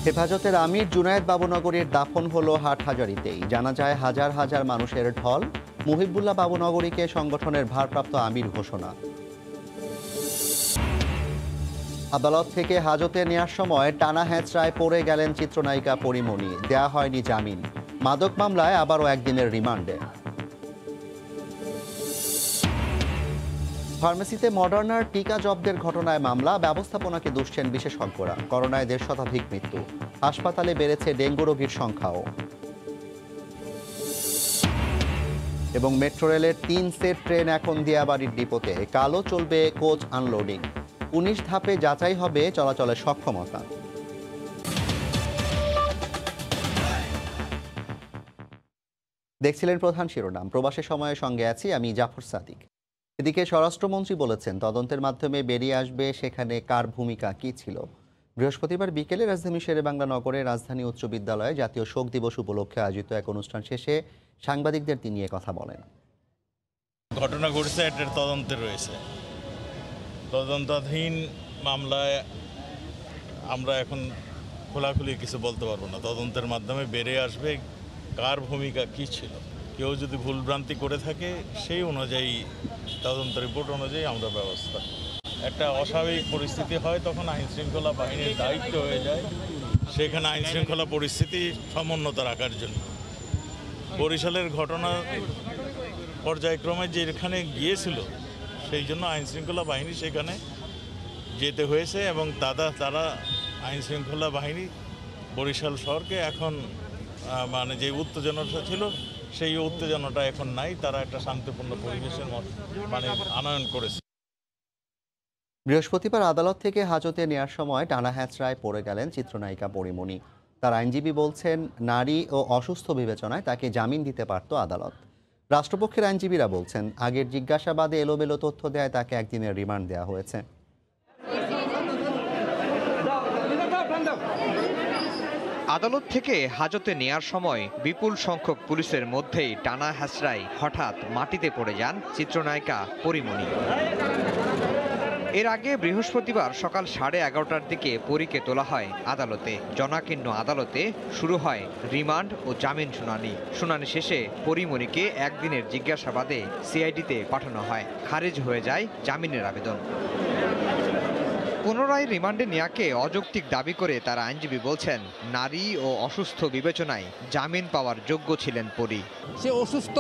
হেফাজতের আমির জুনায়েদ বাবুনগরীর দাফন হলো হাটহাজারীতেই। জানা যায় হাজার হাজার মানুষের ঢল। মুহিবুল্লাহ বাবুনগরীকে সংগঠনের ভারপ্রাপ্ত আমির ঘোষণা। আদালত থেকে হাজতে নেওয়ার সময় টানা হ্যাচড়ায় পড়ে গেলেন চিত্রনায়িকা পরিমণি। দেয়া হয়নি জামিন। মাদক মামলায় আবারও একদিনের রিমান্ডে। ফার্মেসিতে মডার্নার টিকা জব্দের ঘটনায় মামলা, ব্যবস্থাপনাকে দুষছেন বিশেষজ্ঞরা। করোনায় ১৫০ শতাধিক মৃত্যু। হাসপাতালে বেড়েছে ডেঙ্গু রোগীর সংখ্যাও। এবং মেট্রো রেলের ৩ সেট ট্রেন এখন দিয়াবাড়ির ডিপোতে। কালও চলবে কোচ আনলোডিং। ১৯ ধাপে যাচাই হবে চলাচলের সক্ষমতা। দেখছিলেন প্রধান শিরোনাম। প্রবাসী সময়ের সঙ্গে আছি আমি জাফর সাদিক। এদিকে স্বরাষ্ট্রমন্ত্রী বলেছেন তদন্তের মাধ্যমে বেরিয়ে আসবে সেখানে কার ভূমিকা কী ছিল। বৃহস্পতিবার বিকেলে রাজধানী শেরেবাংলা নগরে রাজধানী উচ্চ বিদ্যালয়ে জাতীয় শোক দিবস উপলক্ষে আয়োজিত এক অনুষ্ঠান শেষে সাংবাদিকদের তিনি কথা বলেন। ঘটনা ঘটেছে, এটার তদন্তে রয়েছে। তদন্তাধীন মামলায় আমরা এখন খোলাখুলি কিছু বলতে পারবো না। তদন্তের মাধ্যমে বেরিয়ে আসবে কার ভূমিকা কী ছিল। কেউ যদি ভুলভ্রান্তি করে থাকে সেই অনুযায়ী তদন্ত রিপোর্ট অনুযায়ী আমরা ব্যবস্থা। একটা অস্বাভাবিক পরিস্থিতি হয় তখন আইনশৃঙ্খলা বাহিনীর দায়িত্ব হয়ে যায় সেখানে আইনশৃঙ্খলা পরিস্থিতি সমুন্নত রাখার জন্য। বরিশালের ঘটনা পর্যায়ক্রমে যেখানে গিয়েছিল সেই জন্য আইনশৃঙ্খলা বাহিনী সেখানে যেতে হয়েছে এবং তারা আইনশৃঙ্খলা বাহিনী বরিশাল শহরকে এখন মানে যে উত্তেজনাটা ছিল সেই উত্তেজনাটা এখন নাই। তারা একটা শান্তিপূর্ণ পরিবেশের আনয়ন করেছে। বৃহস্পতিবার আদালত থেকে হাজতে নেওয়ার সময় টানা হ্যাচড়ায় পড়ে গেলেন চিত্রনায়িকা পরিমণি। তার আইনজীবী বলছেন নারী ও অসুস্থ বিবেচনায় তাকে জামিন দিতে পারত আদালত। রাষ্ট্রপক্ষের আইনজীবীরা বলছেন আগের জিজ্ঞাসাবাদে এলোমেলো তথ্য দেয় তাকে একদিনের রিমান্ড দেওয়া হয়েছে। আদালত থেকে হাজতে নেয়ার সময় বিপুল সংখ্যক পুলিশের মধ্যেই টানা হ্যাচড়ায় হঠাৎ মাটিতে পড়ে যান চিত্রনায়িকা পরিমণি। এর আগে বৃহস্পতিবার সকাল 11:30টার দিকে পরীকে তোলা হয় আদালতে। জনাকীর্ণ আদালতে শুরু হয় রিমান্ড ও জামিন শুনানি। শুনানি শেষে পরিমণিকে একদিনের জিজ্ঞাসাবাদে সিআইডিতে পাঠানো হয়। খারিজ হয়ে যায় জামিনের আবেদন। পুনরায় রিমান্ডে নেয়াকে অযৌক্তিক দাবি করে তার আইনজীবী বলছেন নারী ও অসুস্থ বিবেচনায় জামিন পাওয়ার যোগ্য ছিলেন পরি। সে অসুস্থ,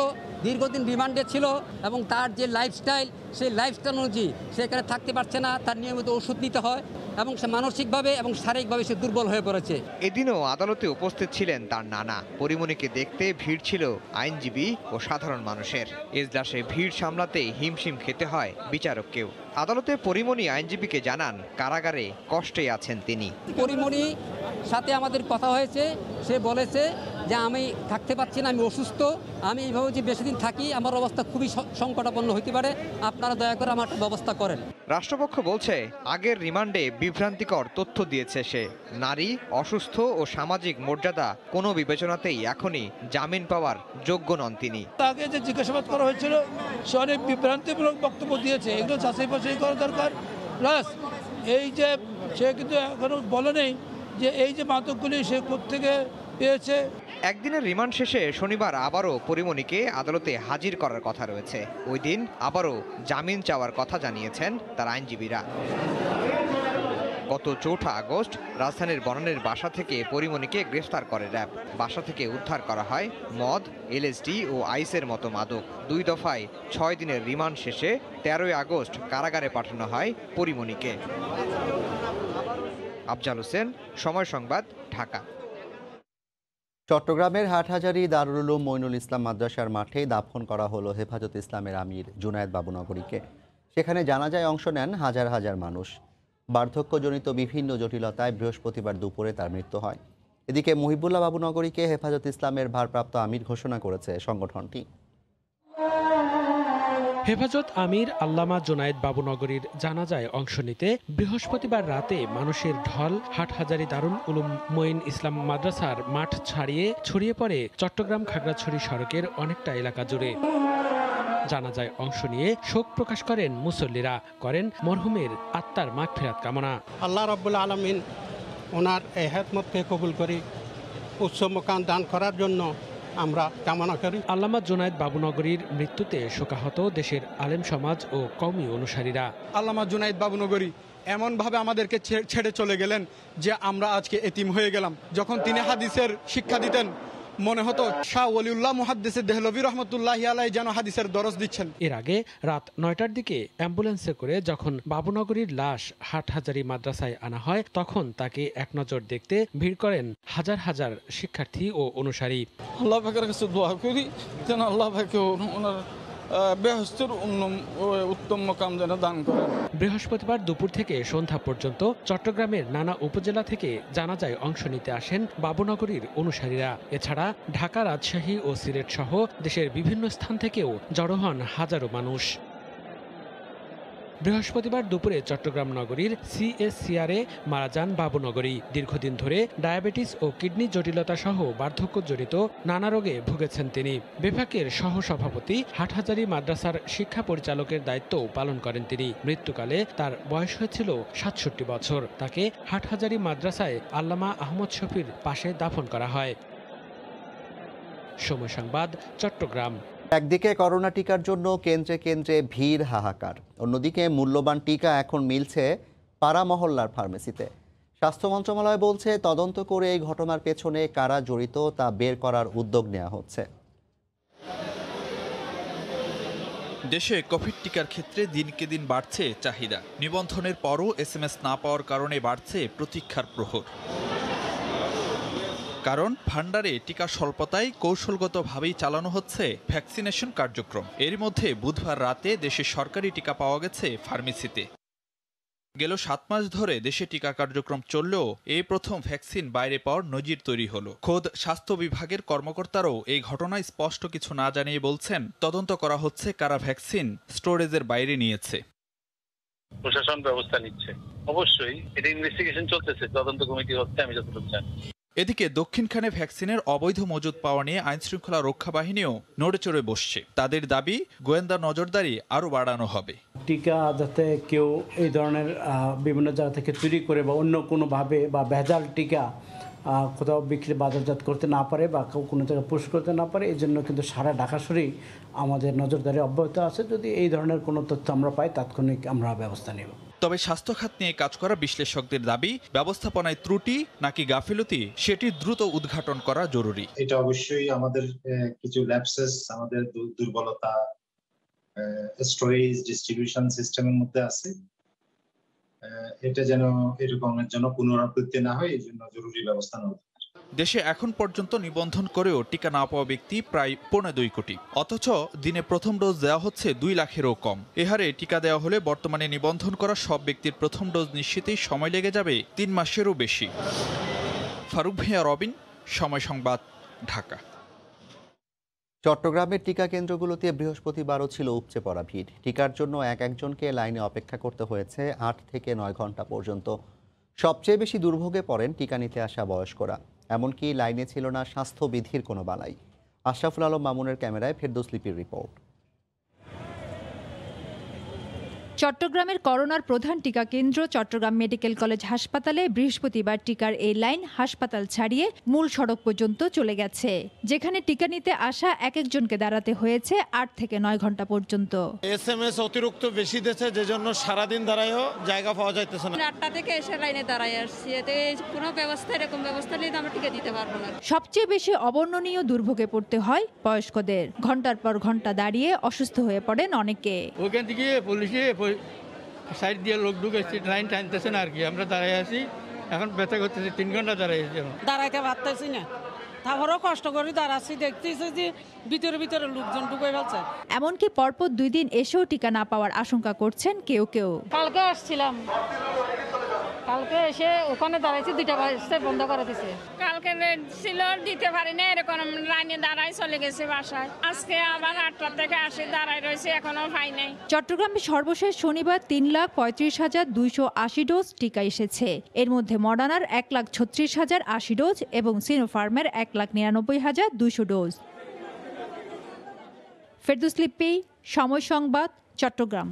দীর্ঘদিন রিমান্ডে ছিল এবং তার যে লাইফস্টাইল সেই লাইফস্টাইল অনুযায়ী সে এখানে থাকতে পারছে না। তার নিয়মিত ওষুধ নিতে হয় এবং সে মানসিকভাবে এবং শারীরিকভাবে সে দুর্বল হয়ে পড়েছে। এদিনও আদালতে উপস্থিত ছিলেন তার নানা। পরিমণিকে দেখতে ভিড় ছিল আইনজীবী ও সাধারণ মানুষের। এজলাসে ভিড় সামলাতে হিমশিম খেতে হয় বিচারককেও। আদালতে পরিমণি আইনজীবীকে জানান কারাগারে কষ্টে আছেন তিনি। পরিমণি সাথে আমাদের কথা হয়েছে, সে বলেছে যে আমি থাকতে পারছি না, আমি অসুস্থ, আমি এইভাবে যে বেশি দিন থাকি আমার অবস্থা খুবই সংকটাপন্ন হতে পারে, আপনারা দয়া করে আমার একটা ব্যবস্থা করেন। রাষ্ট্রপক্ষ বলছে আগের রিমান্ডে বিভ্রান্তিকর তথ্য দিয়েছে সে। নারী, অসুস্থ ও সামাজিক মর্যাদা কোনো বিবেচনাতেই এখনই জামিন পাওয়ার যোগ্য নন তিনি। আগে যে জিজ্ঞাসাবাদ করা হয়েছিল সে অনেক বিভ্রান্তিমূলক বক্তব্য দিয়েছে, এগুলো যাচাই বাছাই করা দরকার। প্লাস এই যে সে কিন্তু এখনো বলে নেই যে এই যে মাদকগুলি সে কোত্থেকে পেয়েছে। একদিনের রিমান্ড শেষে শনিবার আবারও পরিমণিকে আদালতে হাজির করার কথা রয়েছে। ওই দিন আবারও জামিন চাওয়ার কথা জানিয়েছেন তার আইনজীবীরা। গত 4 আগস্ট রাজধানীর বনানীর বাসা থেকে পরিমণিকে গ্রেফতার করে র্যাব। বাসা থেকে উদ্ধার করা হয় মদ, এলএসডি ও আইসের মতো মাদক। 2 দফায় 6 দিনের রিমান্ড শেষে 13 আগস্ট কারাগারে পাঠানো হয় পরিমণিকে। আফজাল হোসেন, সময় সংবাদ, ঢাকা। চট্টগ্রামের হাটহাজারী দারুল উলুম মঈনুল ইসলাম মাদ্রাসার মাঠে দাফন করা হলো হেফাজত ইসলামের আমির জুনায়েদ বাবুনগরীকে। সেখানে জানাজায় অংশ নেন হাজার হাজার মানুষ। বার্ধক্যজনিত বিভিন্ন জটিলতায় বৃহস্পতিবার দুপুরে তার মৃত্যু হয়। এদিকে মুহিবুল্লাহ বাবুনগরীকে হেফাজত ইসলামের ভারপ্রাপ্ত আমির ঘোষণা করেছে সংগঠনটি। হেফাজত আমির আল্লামা জুনায়েদ বাবুনগরীর জানাজায় অংশ নিতে বৃহস্পতিবার রাতে মানুষের ঢল হাটহাজারী দারুল উলুম মঈন ইসলাম মাদ্রাসার মাঠ ছড়িয়ে পড়ে চট্টগ্রাম খাগড়াছড়ি সড়কের অনেকটা এলাকা জুড়ে। জানাজায় অংশ নিয়ে শোক প্রকাশ করেন মুসল্লিরা, করেন মরহুমের আত্মার মাগফিরাত কামনা। আল্লাহ রাব্বুল আলামিন ওনার এই হেদমতকে কবুল করি, উচ্চ মোকাম দান করার জন্য আমরা কামনা করি। আল্লামা জুনায়েদ বাবুনগরীর মৃত্যুতে শোকাহত দেশের আলেম সমাজ ও কওমি অনুসারীরা। আল্লামা জুনায়েদ বাবুনগরী এমনভাবে আমাদেরকে ছেড়ে চলে গেলেন যে আমরা আজকে এতিম হয়ে গেলাম। যখন তিনি হাদিসের শিক্ষা দিতেন মনে হতো শাহ ওলিউল্লাহ মুহাদ্দিস দেহলভী রহমতুল্লাহি আলাইহি যেন হাদিসের দরস দিচ্ছেন। এর আগে রাত 9টার দিকে অ্যাম্বুলেন্সে করে যখন বাবুনগরীর লাশ হাটহাজারী মাদ্রাসায় আনা হয় তখন তাকে এক নজর দেখতে ভিড় করেন হাজার হাজার শিক্ষার্থী ও অনুসারী। আল্লাহ পাকের কাছে দোয়া করি যেন আল্লাহ পাকে ওনার বেহেশতের উত্তম মোকাম যেন দান করেন। বৃহস্পতিবার দুপুর থেকে সন্ধ্যা পর্যন্ত চট্টগ্রামের নানা উপজেলা থেকে জানাজায় অংশ নিতে আসেন বাবুনগরীর অনুসারীরা। এছাড়া ঢাকা, রাজশাহী ও সিলেট সহ দেশের বিভিন্ন স্থান থেকেও জড়ো হন হাজারো মানুষ। বৃহস্পতিবার দুপুরে চট্টগ্রাম নগরীর সিএসসিআরে মারা যান বাবুনগরী। দীর্ঘদিন ধরে ডায়াবেটিস ও কিডনি জটিলতা সহ বার্ধক্যজনিত নানা রোগে ভুগেছেন তিনি। বিভাগের সহসভাপতি, হাটহাজারী মাদ্রাসার শিক্ষা পরিচালকের দায়িত্বও পালন করেন তিনি। মৃত্যুকালে তার বয়স হয়েছিল ৬৭ বছর। তাকে হাটহাজারী মাদ্রাসায় আল্লামা আহমদ শফির পাশে দাফন করা হয়। সময় সংবাদ, চট্টগ্রাম। একদিকে করোনা টিকার জন্য কেন্দ্রে কেন্দ্রে ভিড়, হাহাকার। অন্যদিকে মূল্যবান টিকা এখন মিলছে পাড়া মহল্লার ফার্মেসিতে। স্বাস্থ্য মন্ত্রণালয় বলছে তদন্ত করে এই ঘটনার পেছনে কারা জড়িত তা বের করার উদ্যোগ নেওয়া হচ্ছে। দেশে কোভিড টিকার ক্ষেত্রে দিনকে দিন বাড়ছে চাহিদা। নিবন্ধনের পরও এসএমএস না পাওয়ার কারণে বাড়ছে প্রতীক্ষার প্রহর। কারণ ভান্ডারে টিকা স্বল্পতায় কৌশলগতভাবেই চালানো হচ্ছে ভ্যাকসিনেশন কার্যক্রম। এর মধ্যে বুধবার রাতে দেশে সরকারি টিকা পাওয়া গেছে ফার্মেসিতে। গেল 7 মাস ধরে দেশে টিকা কার্যক্রম চললেও এই প্রথম ভ্যাকসিন বাইরে পাওয়ার নজির তৈরি হলো। খোদ স্বাস্থ্য বিভাগের কর্মকর্তারাও এই ঘটনায় স্পষ্ট কিছু না জানিয়ে বলছেন তদন্ত করা হচ্ছে কারা ভ্যাকসিন স্টোরেজের বাইরে নিয়েছে। প্রশাসন ব্যবস্থা নিচ্ছে, অবশ্যই এটা ইনভেস্টিগেশন চলতেছে, তদন্ত কমিটি হচ্ছে, আমি যতটুকু জানি। এদিকে দক্ষিণখানে ভ্যাকসিনের অবৈধ মজুদ পাওয়া নিয়ে আইনশৃঙ্খলা রক্ষা বাহিনীও নড়েচড়ে বসছে। তাদের দাবি গোয়েন্দা নজরদারি আরও বাড়ানো হবে। টিকা যাতে কেউ এই ধরনের বিভিন্ন জায়গা থেকে চুরি করে বা অন্য কোনোভাবে বা ভেজাল টিকা কোথাও বিক্রি বাজারজাত করতে না পারে বা কেউ কোনো জায়গায় পুশ করতে না পারে, এই জন্য কিন্তু সারা ঢাকাশরী আমাদের নজরদারি অব্যাহত আছে। যদি এই ধরনের কোনো তথ্য আমরা পাই তাৎক্ষণিক আমরা ব্যবস্থা নেব। তবে স্বাস্থ্য খাত নিয়ে কাজ করা বিশ্লেষকদের দাবি, ব্যবস্থাপনায় ত্রুটি নাকি গাফিলতি সেটি দ্রুত উদ্ঘাটন করা জরুরি। এটা অবশ্যই আমাদের কিছু ল্যাপসেস, আমাদের দুর্বলতা স্টোরেজ ডিস্ট্রিবিউশন সিস্টেমের মধ্যে আছে। এটা যেন এরকমের জন্য পুনরাবৃত্তি না হয়, এই জন্য জরুরি ব্যবস্থা নেওয়া। দেশে এখন পর্যন্ত নিবন্ধন করেও টিকা না পাওয়া ব্যক্তি প্রায় 2.25 কোটি। অথচ দিনে প্রথম ডোজ দেওয়া হচ্ছে 2 লাখেরও কম। এ হারে টিকা দেওয়া হলে বর্তমানে নিবন্ধন করা সব ব্যক্তির প্রথম ডোজ নিশ্চিতেই সময় লেগে যাবে 3 মাসেরও বেশি। ফারুক ভাইয়া, রবিন, সময় সংবাদ, ঢাকা। চট্টগ্রামের টিকা কেন্দ্রগুলোতে বৃহস্পতিবারও ছিল উপচে পড়া ভিড়। টিকার জন্য একজনকে লাইনে অপেক্ষা করতে হয়েছে 8 থেকে 9 ঘন্টা পর্যন্ত। সবচেয়ে বেশি দুর্ভোগে পড়েন টিকা নিতে আসা বয়স্করা। এমনকি লাইনে ছিল না স্বাস্থ্যবিধির কোনো বালাই। আশরাফুল আলম মামুনের ক্যামেরায় ফেরদৌস লিপির রিপোর্ট। চট্টগ্রামের করোনার প্রধান টিকা কেন্দ্র চট্টগ্রাম মেডিকেল কলেজ হাসপাতালে বৃহস্পতিবার টিকার এই লাইন হাসপাতাল ছাড়িয়ে মূল সড়ক পর্যন্ত চলে গেছে, যেখানে টিকা নিতে আসা একজনকে দাঁড়াতে হয়েছে 8 থেকে 9 ঘন্টা পর্যন্ত। এসএমএস অতিরিক্ত বেশি দিয়েছে, যে জন্য সারাদিন দাঁড়ায়ও জায়গা পাওয়া যাইতেছে না। 8টা থেকে এসে লাইনে দাঁড়ায় আসছি, এতে কোনো ব্যবস্থা, এরকম ব্যবস্থা নিয়ে আমরা টিকা দিতে পারবো না। সবচেয়ে বেশি অবর্ণনীয় দুর্ভোগে পড়তে হয় বয়স্কদের। ঘন্টার পর ঘন্টা দাঁড়িয়ে অসুস্থ হয়ে পড়েন অনেকে। ওইখান থেকে পুলিশে সাইড দিয়ে লোক ঢুকেছে, লাইন টানতেছে না আর কি। আমরা দাঁড়াই আছি, এখন ব্যথা করতেছি, 3 ঘন্টা দাঁড়াই আছি, দাঁড়াইতে পারতেছি না। তারপরেও কষ্ট করে দাঁড়াচ্ছি, দেখতেছি যে ভিতরে ভিতরে লোকজন ঢুকে ফেলছে। এমনকি পরপর 2 দিন এসেও টিকা না পাওয়ার আশঙ্কা করছেন কেউ কেউ। কালকে আসছিলাম, কালকে এসে ওখানে দাঁড়াইছি, 2টা বাজতে বন্ধ করে দিছে। কালকে রেড ছিল, দিতে পারি না, এরকম লাইনে দাঁড়াই চলে গেছে বাসায়। আজকে আবার 8টা থেকে আসি, দাঁড়াই রয়েছে, এখনো পাই নাই। চট্টগ্রামে সর্বশেষ শনিবার 3,35,280 ডোজ টিকা এসেছে। এর মধ্যে মডার্নার 1,36,080 ডোজ এবং সিনোফার্মের 1,99,200 ডোজ। ফেরদৌস লিপি, সময় সংবাদ, চট্টগ্রাম।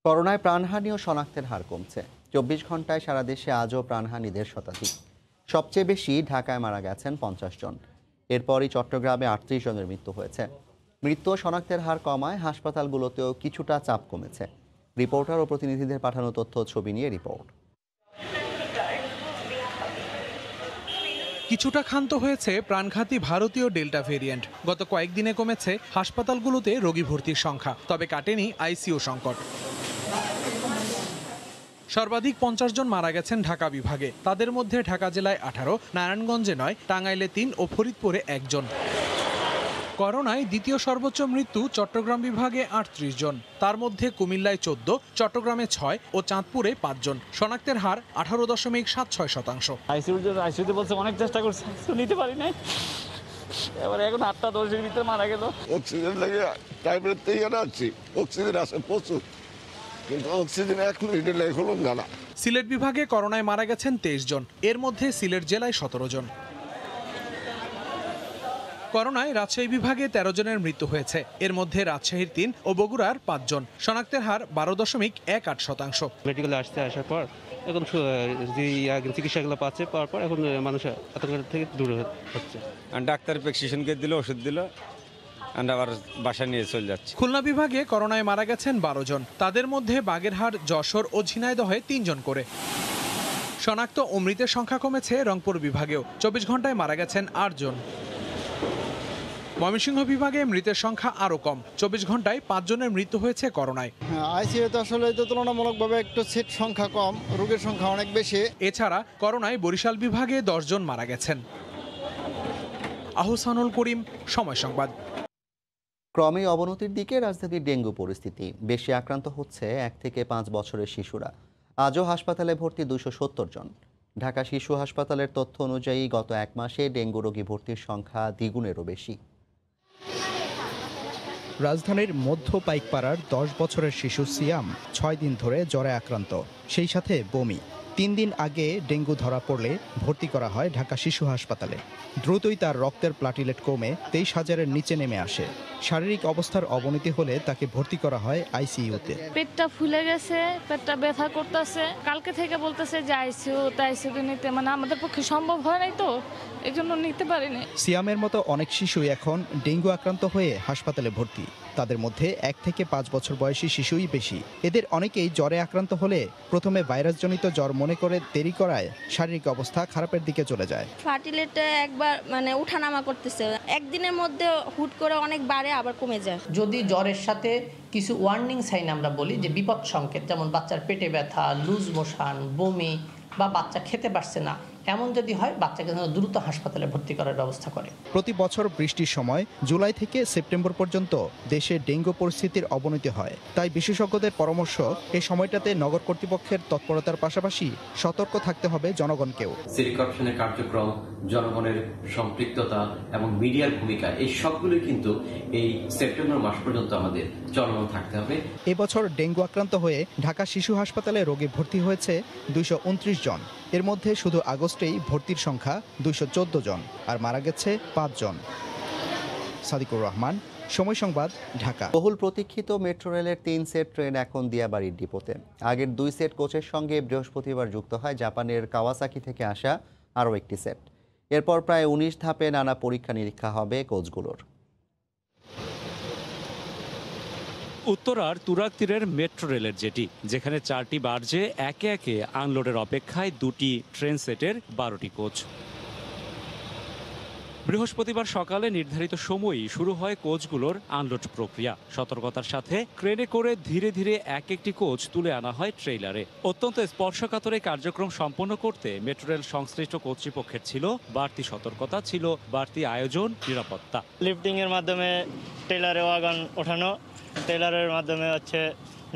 করোনায় প্রাণহানি ও শনাক্তের হার কমছে। 24 ঘন্টায় সারা দেশে আজও প্রাণহানি 1.5 শতাধিক। সবচেয়ে বেশি ঢাকায় মারা গেছেন 50 জন। এরপরই চট্টগ্রামে 38 জনের মৃত্যু হয়েছে। মৃত্যু শনাক্তের হার কমায় হাসপাতালগুলোতেও কিছুটা চাপ কমেছে। রিপোর্টার ও প্রতিনিধিদের পাঠানো তথ্য ছবি নিয়ে রিপোর্ট। কিছুটা ক্ষান্ত হয়েছে প্রাণঘাতী ভারতীয় ডেল্টা ভেরিয়েন্ট। গত কয়েকদিনে কমেছে হাসপাতালগুলোতে রোগী ভর্তির সংখ্যা, তবে কাটেনি আইসিইউ সংকট। সর্বাধিক 50 জন মারা গেছেন ঢাকা বিভাগে। তাদের মধ্যে ঢাকা জেলায় 18, নারায়ণগঞ্জে 9, টাঙ্গাইলে 3 ও ফরিদপুরে 1 জন। করোনায় দ্বিতীয় সর্বোচ্চ মৃত্যু চট্টগ্রাম বিভাগে 38 জন। তার মধ্যে কুমিল্লায় 14, চট্টগ্রামে 6 ও চাঁদপুরে 5 জন। শনাক্তের হার 18.76%। আইসিইউতে বলছে অনেক চেষ্টা করছে, নিতে পারি নাই। এবারে এখন 8টা 10-এর ভিতরে মারা গেল। অক্সিজেন লাগে টাইপের তৈরি আছি, অক্সিজেন আছে প্রচুর, কিন্তু অক্সিজেন 1 মিনিটের লাগে হলো না। সিলেট বিভাগে করোনায় মারা গেছেন 23 জন। এর মধ্যে সিলেট জেলায় 17 জন। করোনায় রাজশাহী বিভাগে 13 জনের মৃত্যু হয়েছে। এর মধ্যে রাজশাহীর 3 ও বগুড়ার 5 জন। শনাক্তের হার 12.18%। মেডিকেলে আসার পর এখন যে চিকিৎসাগুলো পাওয়ার পর এখন মানুষ আতঙ্ক থেকে দূর হচ্ছে। ডাক্তার প্রেসক্রিপশনকে দিল, ওষুধ দিল, আবার বাসা নিয়ে চলে যাচ্ছে। খুলনা বিভাগে করোনায় মারা গেছেন 12 জন। তাদের মধ্যে বাগেরহাট, যশোর ও ঝিনাইদহে 3 জন করে। শনাক্ত ও মৃতের সংখ্যা কমেছে রংপুর বিভাগেও। 24 ঘন্টায় মারা গেছেন 8 জন। ময়মনসিংহ বিভাগে মৃতের সংখ্যা আরও কম। 24 ঘন্টায় 5 জনের মৃত্যু হয়েছে করোনায়। আইসিইউতে আসলে তুলনামূলকভাবে একটু সিট সংখ্যা কম, রোগীর সংখ্যা অনেক বেশি। এছাড়া করোনায় বরিশাল বিভাগে 10 জন মারা গেছেন। আহসানুল করিম, সময় সংবাদ। ক্রমেই অবনতির দিকে রাজধানীর ডেঙ্গু পরিস্থিতি। বেশি আক্রান্ত হচ্ছে 1 থেকে 5 বছরের শিশুরা। আজও হাসপাতালে ভর্তি 270 জন। ঢাকা শিশু হাসপাতালের তথ্য অনুযায়ী গত 1 মাসে ডেঙ্গু রোগী ভর্তির সংখ্যা দ্বিগুণেরও বেশি। রাজধানীর মধ্য পাইকপাড়ার 10 বছরের শিশু সিয়াম 6 দিন ধরে জ্বরে আক্রান্ত, সেই সাথে বমি। 3 দিন আগে ডেঙ্গু ধরা পড়লে ভর্তি করা হয় ঢাকা শিশু হাসপাতালে। দ্রুতই তার রক্তের প্লাটিলেট কমে 23,000-এর নিচে নেমে আসে। শারীরিক অবস্থার অবনতি হলে তাকে ভর্তি করা হয় আইসিইউতে। পেটটা ফুলে গেছে, পেটটা ব্যথা করতেছে। কালকে থেকে বলতেছে যে আইসিইউতে নিতে, মানে আমাদের পক্ষে সম্ভব হয় নাই, তো এই জন্য নিতে পারিনি। সিয়ামের মতো অনেক শিশুই এখন ডেঙ্গু আক্রান্ত হয়ে হাসপাতালে ভর্তি। তাদের মধ্যে 1 থেকে 5 বছর বয়সী শিশুই বেশি। এদের অনেকেই জ্বরে আক্রান্ত হলে প্রথমে ভাইরাসজনিত জ্বর মনে করে দেরি করায় শারীরিক অবস্থা খারাপের দিকে চলে যায়। ফার্টিলিটি একবার উঠানামা করতেছে, একদিনের মধ্যে হুট করে অনেক বাড়ে আবার কমে যায়। যদি জ্বরের সাথে কিছু ওয়ার্নিং সাইন আমরা বলি যে বিপদ সংকেত, যেমন বাচ্চার পেটে ব্যথা, লুজ মোশন, বমি বা বাচ্চা খেতে পারছে না, এমন যদি হয় বাচ্চাকে দ্রুত হাসপাতালে ভর্তি করার ব্যবস্থা করে। প্রতি বছর বৃষ্টির সময় জুলাই থেকে সেপ্টেম্বর পর্যন্ত দেশে ডেঙ্গু পরিস্থিতির অবনতি হয়। তাই বিশেষজ্ঞদের পরামর্শ, এই সময়টাতে নগর কর্তৃপক্ষের তৎপরতার পাশাপাশি সতর্ক থাকতে হবে জনগণকেও। সিটি কর্পোরেশনের কার্যক্রম, জনগণের সম্পৃক্ততা এবং মিডিয়ার ভূমিকা, এই সবগুলোই কিন্তু এই সেপ্টেম্বর মাস পর্যন্ত আমাদের চলমান থাকতে হবে। এবছর ডেঙ্গু আক্রান্ত হয়ে ঢাকা শিশু হাসপাতালে রোগী ভর্তি হয়েছে 229 জন। এর মধ্যে শুধু আগস্টেই ভর্তির সংখ্যা 214 জন, আর মারা গেছে 5 জন। সাদিকুর রহমান, সময় সংবাদ, ঢাকা। বহুল প্রতীক্ষিত মেট্রো রেলের 3 সেট ট্রেন এখন দিয়াবাড়ির ডিপোতে। আগের 2 সেট কোচের সঙ্গে বৃহস্পতিবার যুক্ত হয় জাপানের কাওয়াসাকি থেকে আসা আরও একটি সেট। এরপর প্রায় 19 ধাপে নানা পরীক্ষা নিরীক্ষা হবে কোচগুলোর। উত্তরার তুরাগ তীরের মেট্রো রেলের যেটি, যেখানে 4টি বার্জে একে একে আনলোডের অপেক্ষায় 2টি ট্রেন সেটের 12টি কোচ। বৃহস্পতিবার সকালে নির্ধারিত সময়ই শুরু হয় কোচগুলোর আনলোড প্রক্রিয়া। সতর্কতার সাথে ক্রেনে করে ধীরে ধীরে এক একটি কোচ তুলে আনা হয় ট্রেইলারে। অত্যন্ত স্পর্শকাতর এই কার্যক্রম সম্পন্ন করতে মেট্রো রেল সংশ্লিষ্ট কর্তৃপক্ষের ছিল বাড়তি সতর্কতা, ছিল বাড়তি আয়োজন, নিরাপত্তা। লিফটিং এর মাধ্যমে ট্রেইলারে ওয়াগন ওঠানো, ট্রেলারের মাধ্যমে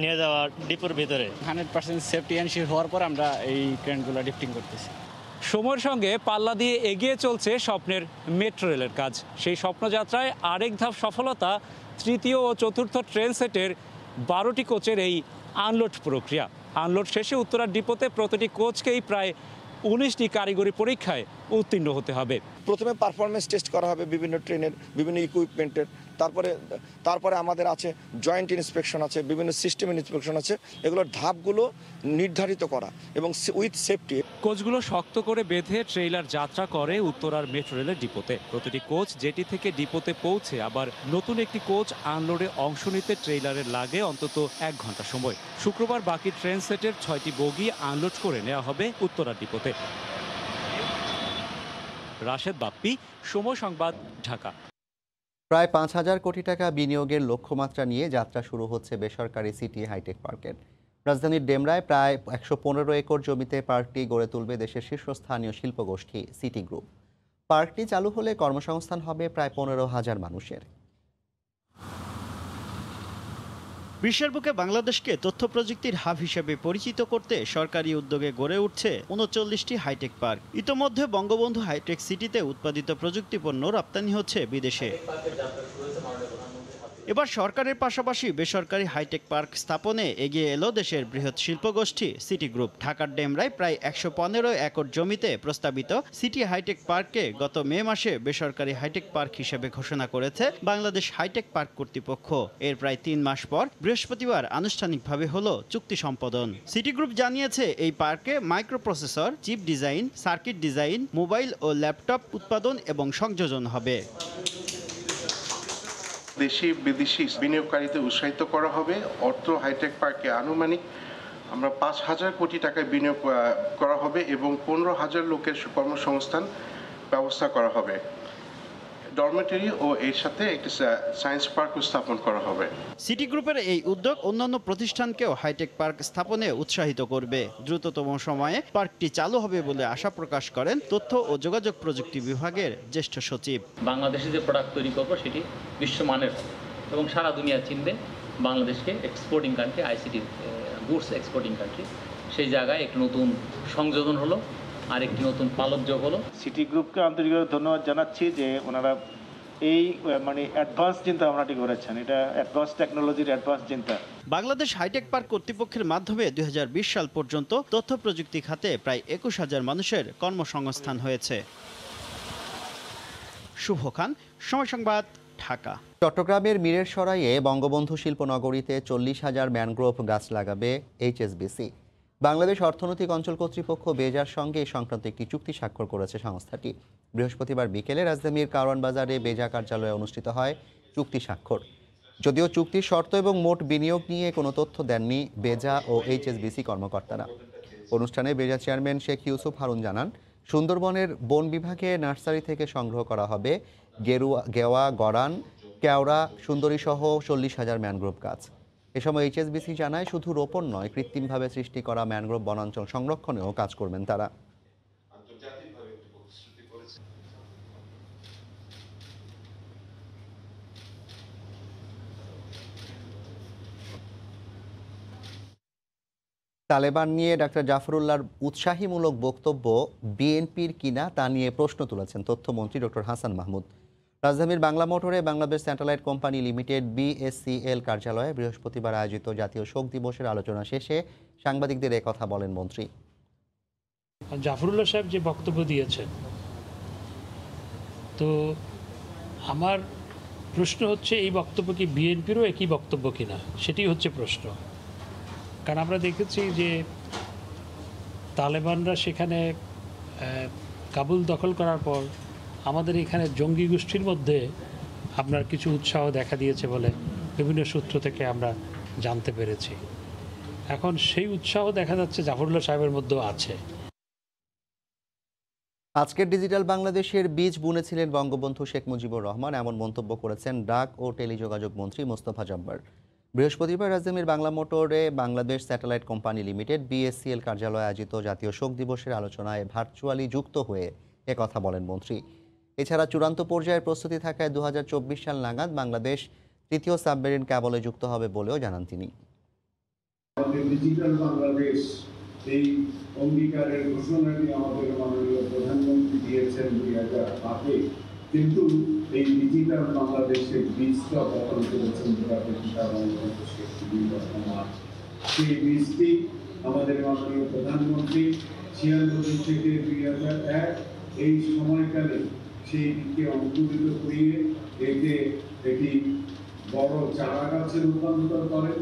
নিয়ে যাওয়া ডিপোর ভিতরে। 100% সেফটি এনশিওর হওয়ার পর আমরা এই ট্রেনগুলো লিফটিং করতেছি। সময়ের সঙ্গে পাল্লা দিয়ে এগিয়ে চলছে স্বপ্নের মেট্রো রেলের কাজ। সেই স্বপ্নযাত্রায় আরেক ধাপ সফলতা, তৃতীয় ও চতুর্থ ট্রেন সেটের 12টি কোচের এই আনলোড প্রক্রিয়া। আনলোড শেষে উত্তরার ডিপোতে প্রতিটি কোচকেই প্রায় 19টি কারিগরি পরীক্ষায় উত্তীর্ণ হতে হবে। প্রথমে পারফরমেন্স টেস্ট করা হবে বিভিন্ন ট্রেনের, বিভিন্ন ইকুইপমেন্টের, তারপরে আমাদের আছে জয়েন্ট ইন্সপেকশন আছে, বিভিন্ন সিস্টেম ইন্সপেকশন আছে। এগুলোর ধাপগুলো নির্ধারিত করা এবং উইথ সেফটি। কোচগুলো শক্ত করে বেঁধে ট্রেইলার যাত্রা করে উত্তরার মেট্রো রেলের ডিপোতে। প্রতিটি কোচ যেটি থেকে ডিপোতে পৌঁছে আবার নতুন একটি কোচ আনলোডে অংশ নিতে ট্রেইলারের লাগে অন্তত 1 ঘন্টা সময়। শুক্রবার বাকি ট্রেন সেটের 6টি বগি আনলোড করে নেওয়া হবে উত্তরার ডিপোতে। রাশেদ বাপ্পি, সময় সংবাদ, ঢাকা। প্রায় 5,000 কোটি টাকা বিনিয়োগের লক্ষ্যমাত্রা নিয়ে যাত্রা শুরু হচ্ছে বেসরকারি সিটি হাইটেক পার্কের। রাজধানীর ডেমরায় প্রায় 115 একর জমিতে পার্কটি গড়ে তুলবে দেশের শীর্ষস্থানীয় শিল্পগোষ্ঠী সিটি গ্রুপ। পার্কটি চালু হলে কর্মসংস্থান হবে প্রায় 15,000 মানুষের। বিশ্বের বুকে বাংলাদেশকে তথ্য প্রযুক্তির হাব হিসেবে পরিচিত করতে সরকারি উদ্যোগে গড়ে উঠছে 39টি হাইটেক পার্ক। ইতোমধ্যে বঙ্গবন্ধু হাইটেক সিটিতে উৎপাদিত প্রযুক্তি পণ্য রপ্তানি হচ্ছে বিদেশে। এবার সরকারের পাশাপাশি বেসরকারি হাইটেক পার্ক স্থাপনে এগিয়ে এলো দেশের বৃহৎ শিল্পগোষ্ঠী সিটি গ্রুপ। ঢাকার ডেমরায় প্রায় 115 একর জমিতে প্রস্তাবিত সিটি হাইটেক পার্ককে গত মে মাসে বেসরকারি হাইটেক পার্ক হিসেবে ঘোষণা করেছে বাংলাদেশ হাইটেক পার্ক কর্তৃপক্ষ। এর প্রায় 3 মাস পর বৃহস্পতিবার আনুষ্ঠানিকভাবে হলো চুক্তি সম্পাদন। সিটি গ্রুপ জানিয়েছে এই পার্কে microprocessor, chip design, circuit design, mobile ও ল্যাপটপ উৎপাদন এবং সংযোজন হবে। দেশি বিদেশি বিনিয়োগকারীদের উৎসাহিত করা হবে। অর্থ হাইটেক পার্কে আনুমানিক আমরা 5,000 কোটি টাকায় বিনিয়োগ করা হবে এবং 15,000 লোকের কর্মসংস্থান ব্যবস্থা করা হবে। ডরমেটরি ও এর সাথে একটি সায়েন্স পার্ক স্থাপন করা হবে। সিটি গ্রুপের এই উদ্যোগ অন্যান্য প্রতিষ্ঠানকেও হাইটেক পার্ক স্থাপনে উৎসাহিত করবে। দ্রুততম সময়ে পার্কটি চালু হবে বলে আশা প্রকাশ করেন তথ্য ও যোগাযোগ প্রযুক্তি বিভাগের জ্যেষ্ঠ সচিব। বাংলাদেশে যে প্রোডাক্ট তৈরি করবো সেটি বিশ্বমানের এবং সারা দুনিয়া চিনবে বাংলাদেশকে exporting country, ICT goods exporting country. সেই জায়গায় একটি নতুন সংযোজন হলো, আর একটি নতুন পালক যোগ হলো। সিটি গ্রুপকে আন্তরিকভাবে ধন্যবাদ জানাচ্ছি যে ওনারা এই অ্যাডভান্স চিন্তা ভাবনাটি করেছেন। এটা অ্যাডভান্স টেকনোলজির অ্যাডভান্স চিন্তা। বাংলাদেশ হাইটেক পার্ক কর্তৃপক্ষের মাধ্যমে 2020 সাল পর্যন্ত তথ্য প্রযুক্তি খাতে প্রায় 21,000 মানুষের কর্মসংস্থান হয়েছে। শুভ খান, সময় সংবাদ, ঢাকা। চট্টগ্রামের মীরের সরাইয়ে বঙ্গবন্ধু শিল্পনগরীতে 40,000 ম্যানগ্রোভ গাছ লাগাবে HSBC। বাংলাদেশ অর্থনৈতিক অঞ্চল কর্তৃপক্ষ বেজার সঙ্গে এই সংক্রান্ত একটি চুক্তি স্বাক্ষর করেছে সংস্থাটি। বৃহস্পতিবার বিকেলে রাজধানীর কারওয়ান বাজারে বেজা কার্যালয়ে অনুষ্ঠিত হয় চুক্তি স্বাক্ষর। যদিও চুক্তির শর্ত এবং মোট বিনিয়োগ নিয়ে কোনো তথ্য দেননি বেজা ও HSBC কর্মকর্তারা। অনুষ্ঠানে বেজা চেয়ারম্যান শেখ ইউসুফ হারুন জানান, সুন্দরবনের বন বিভাগে নার্সারি থেকে সংগ্রহ করা হবে গেওয়া, গড়ান, কেওড়া, সুন্দরী সহ 40,000 ম্যানগ্রোভ গাছ। এ সময় HSBC জানায়, শুধু রোপণ নয়, কৃত্রিমভাবে সৃষ্টি করা ম্যানগ্রোভ বনাঞ্চল সংরক্ষণেও কাজ করবেন তারা। তালেবান নিয়ে ডাক্তার জাফরুল্লাহর উৎসাহীমূলক বক্তব্য বিএনপির কিনা তা নিয়ে প্রশ্ন তুলেছেন তথ্যমন্ত্রী ডক্টর হাসান মাহমুদ। রাজধানীর বাংলা মোটরে Bangladesh satellite company limited BSCL কার্যালয়ে বৃহস্পতিবার আয়োজিত জাতীয় শোক দিবসের আলোচনা শেষে সাংবাদিকদের একথা বলেন মন্ত্রী। জাফরুল্লাহ সাহেব যে বক্তব্য দিয়েছেন, তো আমার প্রশ্ন হচ্ছে এই বক্তব্য কি বিএনপিরও একই বক্তব্য কিনা, সেটি হচ্ছে প্রশ্ন। কারণ আমরা দেখেছি যে তালেবানরা সেখানে কাবুল দখল করার পর আমাদের এখানে জঙ্গি গোষ্ঠীর মধ্যে আপনার কিছু উৎসাহ দেখা দিয়েছে বলে বিভিন্ন সূত্র থেকে আমরা জানতে পেরেছি। এখন সেই উৎসাহ দেখা যাচ্ছে জাফরুল্লাহ সাহেবের মধ্যেও আছে। আজকের ডিজিটাল বাংলাদেশের বীজ বুনেছিলেন বঙ্গবন্ধু শেখ মুজিবুর রহমান, এমন মন্তব্য করেছেন ডাক ও টেলিযোগাযোগ মন্ত্রী মোস্তফা জব্বার। বৃহস্পতিবার রাজধানীর বাংলা মোটরে Bangladesh satellite company limited BSCL কার্যালয়ে আয়োজিত জাতীয় শোক দিবসের আলোচনায় ভার্চুয়ালি যুক্ত হয়ে একথা বলেন মন্ত্রী। এছাড়া চূড়ান্ত পর্যায়ের প্রস্তুতি থাকায় 2024 সাল নাগাদ বাংলাদেশ তৃতীয় সাবমেরিন ক্যাবলে যুক্ত হবে বলেও জানান তিনি। ডিজিটাল বাংলাদেশ এই অঙ্গীকারের ঘোষণাটি আমাদের মাননীয় প্রধানমন্ত্রী দিয়েছেন 2008-এ, কিন্তু এই ডিজিটাল বাংলাদেশের বীজটা বপন করেছেন সেই বীজটি আমাদের মাননীয় প্রধানমন্ত্রী 96 থেকে 2001 এই সময়কালে সেই দিকে অঙ্কুরিত করিয়ে একে একটি বড় চারা গাছে রূপান্তর করেন।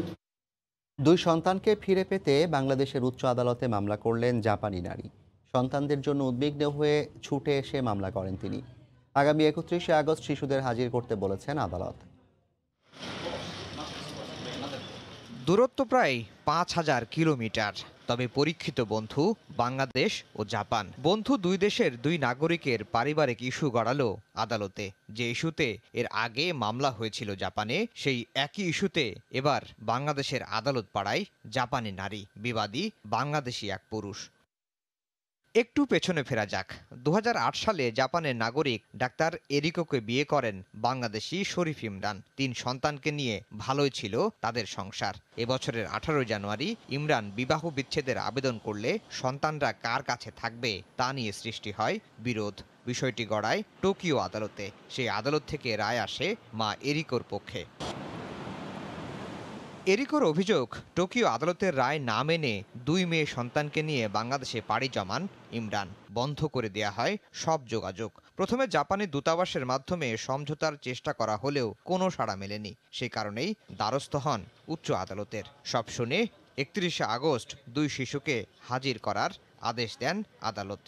দুই সন্তানকে ফিরে পেতে বাংলাদেশের উচ্চ আদালতে মামলা করলেন জাপানি নারী। সন্তানদের জন্য উদ্বিগ্ন হয়ে ছুটে এসে মামলা করেন তিনি। আগামী 31শে আগস্ট শিশুদের হাজির করতে বলেছেন আদালত। দূরত্ব প্রায় ৫,০০০ কিলোমিটার, তবে পরীক্ষিত বন্ধু বাংলাদেশ ও জাপান। বন্ধু দুই দেশের দুই নাগরিকের পারিবারিক ইস্যু গড়ালো আদালতে। যে ইস্যুতে এর আগে মামলা হয়েছিল জাপানে, সেই একই ইস্যুতে এবার বাংলাদেশের আদালত পাড়ায় জাপানি নারী, বিবাদী বাংলাদেশি এক পুরুষ। একটু পেছনে ফেরা যাক। ২০০৮ সালে জাপানের নাগরিক ডাক্তার এরিকোকে বিয়ে করেন বাংলাদেশি শরীফ ইমরান। ৩ সন্তানকে নিয়ে ভালোই ছিল তাদের সংসার। এবছরের ১৮ জানুয়ারি ইমরান বিবাহ বিচ্ছেদের আবেদন করলে সন্তানরা কার কাছে থাকবে তা নিয়ে সৃষ্টি হয় বিরোধ। বিষয়টি গড়ায় টোকিও আদালতে। সেই আদালত থেকে রায় আসে মা এরিকোর পক্ষে। এরিকোর অভিযোগ, টোকিও আদালতের রায় না মেনে 2 মেয়ে সন্তানকে নিয়ে বাংলাদেশে পাড়ি জমান ইমরান। বন্ধ করে দেয়া হয় সব যোগাযোগ। প্রথমে জাপানি দূতাবাসের মাধ্যমে সমঝোতার চেষ্টা করা হলেও কোনো সাড়া মেলেনি। সেই কারণেই দ্বারস্থ হন উচ্চ আদালতের। সব শুনে 31শে আগস্ট 2 শিশুকে হাজির করার আদেশ দেন আদালত।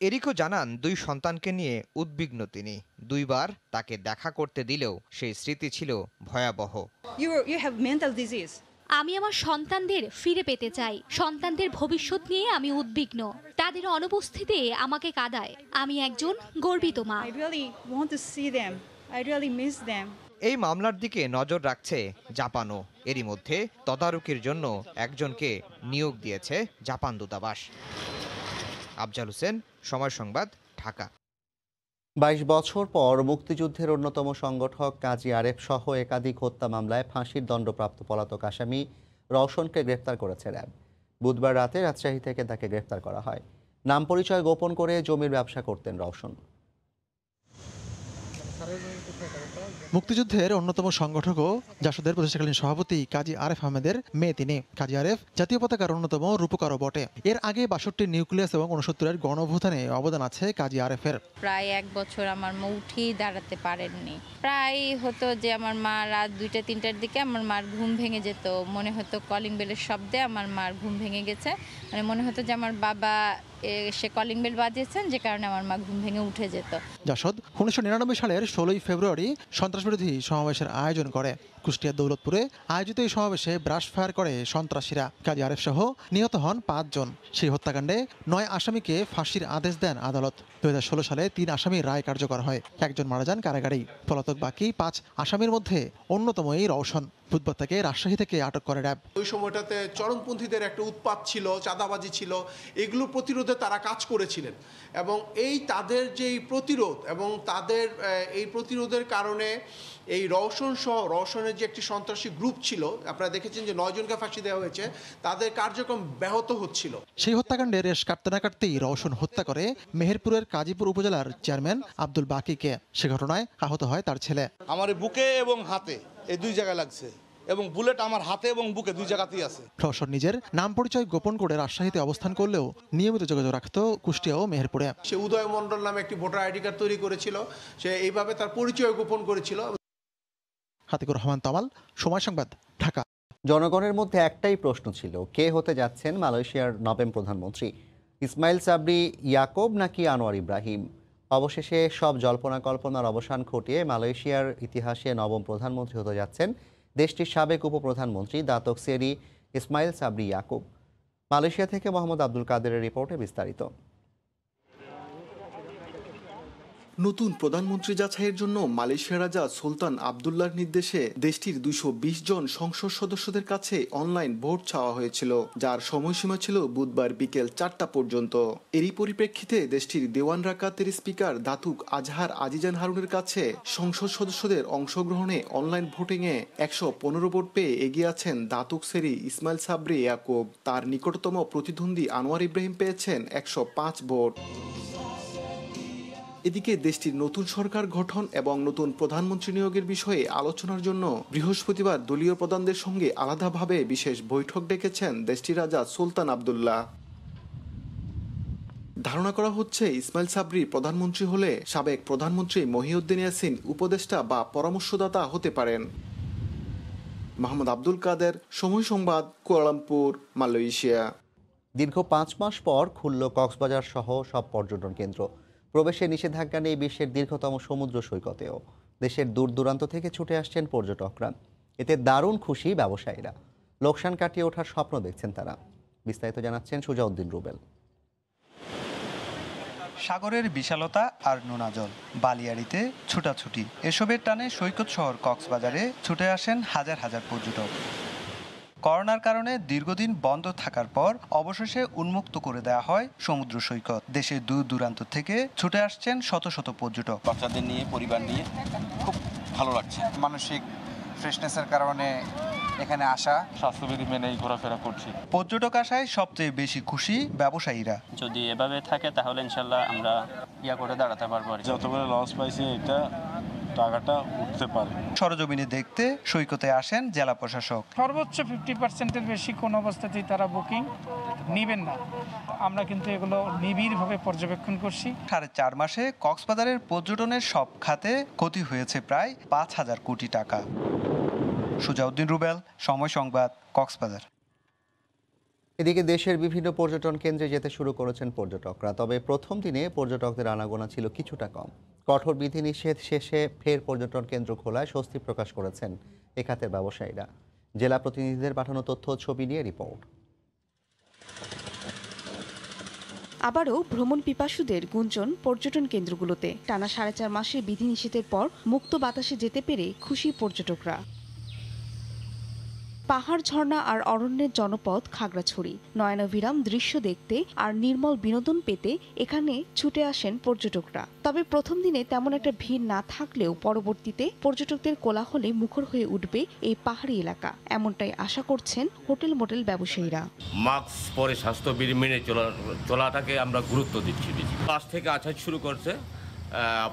এরিকো জানান 2 সন্তানকে নিয়ে উদ্বিগ্ন তিনি। 2 বার তাকে দেখা করতে দিলেও সেই স্মৃতি ছিল ভয়াবহ। আমি আমার সন্তানদের ফিরে পেতে চাই। সন্তানদের ভবিষ্যৎ নিয়ে আমি উদ্বিগ্ন। তাদের অনুপস্থিতি আমাকে কাঁদায়। আমি একজন গর্বিত মা। এই মামলার দিকে নজর রাখছে জাপানও। এরই মধ্যে তদারকির জন্য একজনকে নিয়োগ দিয়েছে জাপান দূতাবাস। আফজাল হোসেন, সময় সংবাদ, ঢাকা। 22 বছর পর মুক্তিযুদ্ধের অন্যতম সংগঠক কাজী আরেফ সহ একাধিক হত্যা মামলায় ফাঁসির দণ্ডপ্রাপ্ত পলাতক আসামি রওশনকে গ্রেফতার করেছে র্যাব। বুধবার রাতে রাজশাহী থেকে তাকে গ্রেফতার করা হয়। নাম পরিচয় গোপন করে জমির ব্যবসা করতেন রওশন। মুক্তিযুদ্ধের অন্যতম সংগঠক ও জাসদের প্রতিষ্ঠাকালীন সভাপতি কাজী আরেফ আহমেদের মেয়ে তিনি। কাজী আরেফ জাতীয় পতাকার অন্যতম রূপকারও বটে। এর আগে 62 নিউক্লিয়াস এবং 69-এর গণঅভ্যুত্থানে অবদান আছে কাজী আরেফের। প্রায় 1 বছর আমার মা উঠেই দাঁড়াতে পারেননি। প্রায় হতো যে আমার মা রাত 2টা-3টার দিকে আমার মার ঘুম ভেঙে যেত। মনে হতো কলিং বেলের শব্দে আমার মার ঘুম ভেঙে গেছে। মানে মনে হতো যে আমার বাবা সে কলিং বেল বাজিয়েছেন, যে কারণে আমার মা ঘুম ভেঙে উঠে যেত। জাসদ 1999 সালের 16ই ফেব্রুয়ারি সন্ত্রাসবিরোধী সমাবেশের আয়োজন করে। কুষ্টিয়ার দৌলতপুরে আয়োজিত এই সমাবেশে ব্রাশ ফায়ার করে সন্ত্রাসীরা। কাজী আরেফ সহ নিহত হন 5 জন। সেই হত্যাকাণ্ডে 9 আসামিকে ফাঁসির আদেশ দেন আদালত। 2016 সালে 3 আসামির রায় কার্যকর হয়। একজন মারা যান কারাগারেই। পলাতক বাকি 5 আসামির মধ্যে অন্যতম এই রওশন। বুধবার তাকে রাজশাহী থেকে আটক করে র্যাব। ওই সময়টাতে চরমপন্থীদের একটা উৎপাত ছিল, চাঁদাবাজি ছিল, এগুলো প্রতিরোধে তারা কাজ করেছিলেন। এবং এই তাদের যেই প্রতিরোধ এবং তাদের এই প্রতিরোধের কারণে এই রওশনের যে একটি সন্ত্রাসী গ্রুপ ছিল, আপনারা দেখেছেন যে 9 জনকে ফাঁসি দেওয়া হয়েছে, তাদের কার্যক্রম ব্যাহত হচ্ছিল। সেই হত্যাকাণ্ডে রেশ কাটতে না কাটতেই রওশন হত্যা করে মেহেরপুরের কাজীপুর উপজেলার চেয়ারম্যান আব্দুল বাকিকে। সে ঘটনায় আহত হয় তার ছেলে। আমার বুকে এবং হাতে এই 2 জায়গায় লাগছে এবং বুলেট আমার হাতে এবং বুকে 2 জায়গাতেই আছে। রওশন নিজের নাম পরিচয় গোপন করে রাজশাহীতে অবস্থান করলেও নিয়মিত যোগাযোগ রাখত কুষ্টিয়া ও মেহেরপুরে। সে উদয় মণ্ডল নামে একটি ভোটার আইডি কার্ড তৈরি করেছিল। সে এইভাবে তার পরিচয় গোপন করেছিল। হাতিকুর রহমান তামাল, সময় সংবাদ, ঢাকা। জনগণের মধ্যে একটাই প্রশ্ন ছিল, কে হতে যাচ্ছেন মালয়েশিয়ার নবম প্রধানমন্ত্রী, ইসমাইল সাবরি ইয়াকুব নাকি আনোয়ার ইব্রাহিম? অবশেষে সব জল্পনা কল্পনার অবসান ঘটিয়ে মালয়েশিয়ার ইতিহাসে নবম প্রধানমন্ত্রী হতে যাচ্ছেন দেশটির সাবেক উপপ্রধানমন্ত্রী দাতক সেরি ইসমাইল সাবরি ইয়াকুব। মালয়েশিয়া থেকে মোহাম্মদ আব্দুল কাদেরের রিপোর্টে বিস্তারিত। নতুন প্রধানমন্ত্রী যাচাইয়ের জন্য মালয়েশিয়া রাজা সুলতান আবদুল্লাহর নির্দেশে দেশটির 220 জন সংসদ সদস্যদের কাছে অনলাইন ভোট চাওয়া হয়েছিল, যার সময়সীমা ছিল বুধবার বিকেল 4টা পর্যন্ত। এরই পরিপ্রেক্ষিতে দেশটির দেওয়ান রাকাতের স্পিকার দাতুক আজহার আজিজান হারুনের কাছে সংসদ সদস্যদের অংশগ্রহণে অনলাইন ভোটিংয়ে 115 ভোট পেয়ে এগিয়ে আছেন দাতুক সেরি ইসমাইল সাবরি ইয়াকুব। তার নিকটতম প্রতিদ্বন্দ্বী আনোয়ার ইব্রাহিম পেয়েছেন 105 ভোট। এদিকে দেশটির নতুন সরকার গঠন এবং নতুন প্রধানমন্ত্রী নিয়োগের বিষয়ে আলোচনার জন্য বৃহস্পতিবার দলীয় প্রধানদের সঙ্গে আলাদাভাবে বিশেষ বৈঠক ডেকেছেন দেশটির রাজা সুলতান আবদুল্লাহ। ধারণা করা হচ্ছে ইসমাইল সাবরি প্রধানমন্ত্রী হলে সাবেক প্রধানমন্ত্রী মহিউদ্দিন ইয়াসিন উপদেষ্টা বা পরামর্শদাতা হতে পারেন। মোহাম্মদ আব্দুল কাদের, সময় সংবাদ, কুয়ালালামপুর, মালয়েশিয়া। দীর্ঘ 5 মাস পর খুলল কক্সবাজার সহ সব পর্যটন কেন্দ্র। প্রবেশে নিষেধাজ্ঞা নেই বিশ্বের দীর্ঘতম সমুদ্র সৈকতেও। দেশের দূর দূরান্ত থেকে ছুটে আসছেন পর্যটকরা। এতে দারুণ খুশি ব্যবসায়ীরা। লোকসান কাটিয়ে ওঠার স্বপ্ন দেখছেন তারা। বিস্তারিত জানাচ্ছেন সুজাউদ্দিন রুবেল। সাগরের বিশালতা আর নোনা জল, বালিয়াড়িতে ছুটাছুটি, এসবের টানে সৈকত শহর কক্সবাজারে ছুটে আসেন হাজার হাজার পর্যটক। করোনার কারণে দীর্ঘদিন বন্ধ থাকার পর অবশেষে উন্মুক্ত করে দেওয়া হয় সমুদ্র সৈকত। দেশের দূর দূরান্ত থেকে ছুটে আসছেন শত শত পর্যটক। বাচ্চাদের নিয়ে, পরিবার নিয়ে খুব ভালো লাগছে। মানসিক ফ্রেশনেসের কারণে এখানে আসা, স্বাস্থ্যবিধি মেনেই ঘোরাফেরা করছি। পর্যটক আসায় সবচেয়ে বেশি খুশি ব্যবসায়ীরা। যদি এভাবে থাকে তাহলে ইনশাল্লাহ আমরা করে দাঁড়াতে পারবো। যতবার লস পাইছি এটা টাকাটা উঠতে পারে। সরজমিনে দেখতে সৈকতে আসেন জেলা প্রশাসক। সর্বোচ্চ 50%-এর বেশি কোন অবস্থাতেই তারা বুকিং নেবেন না। আমরা কিন্তু এগুলো নিবিড়ভাবে পর্যবেক্ষণ করছি। 4.5 মাসে কক্সবাজারের পর্যটনের সব খাতে ক্ষতি হয়েছে প্রায় 5,000 কোটি টাকা। সুজাউদ্দিন রুবেল, সময় সংবাদ, কক্সবাজার। এদিকে দেশের বিভিন্ন পর্যটন কেন্দ্রে যেতে শুরু করেছেন পর্যটকরা। তবে প্রথম দিনে পর্যটকদের আনাগোনা ছিল কিছুটা কম। কঠোর বিধিনিষেধ শেষে ফের পর্যটন কেন্দ্র খোলায় স্বস্তি প্রকাশ করেছেন এ খাতের ব্যবসায়ীরা। জেলা প্রতিনিধিদের পাঠানো তথ্য ও ছবি নিয়ে রিপোর্ট। আবারও ভ্রমণ পিপাসুদের গুঞ্জন পর্যটন কেন্দ্রগুলোতে। টানা 4.5 মাসের বিধিনিষেধের পর মুক্ত বাতাসে যেতে পেরে খুশি পর্যটকরা। পাহাড়, ঝর্ণা আর অরণ্যের জনপদ খাগড়াছড়ি। নয়নাভিরাম দৃশ্য দেখতে আর নির্মল বিনোদন পেতে এখানে ছুটে আসেন পর্যটকরা। তবে প্রথম দিনে তেমন একটা ভিড় না থাকলেও পরবর্তীতে পর্যটকদের কোলাহলে মুখর হয়ে উঠবে এই পাহাড়ি এলাকা, এমনটাই আশা করছেন হোটেল মোটেল ব্যবসায়ীরা। মাস্ক পরে স্বাস্থ্যবিধি মেনে চলাটাকে আমরা গুরুত্ব দিচ্ছি। আজ থেকে আসা শুরু করছে,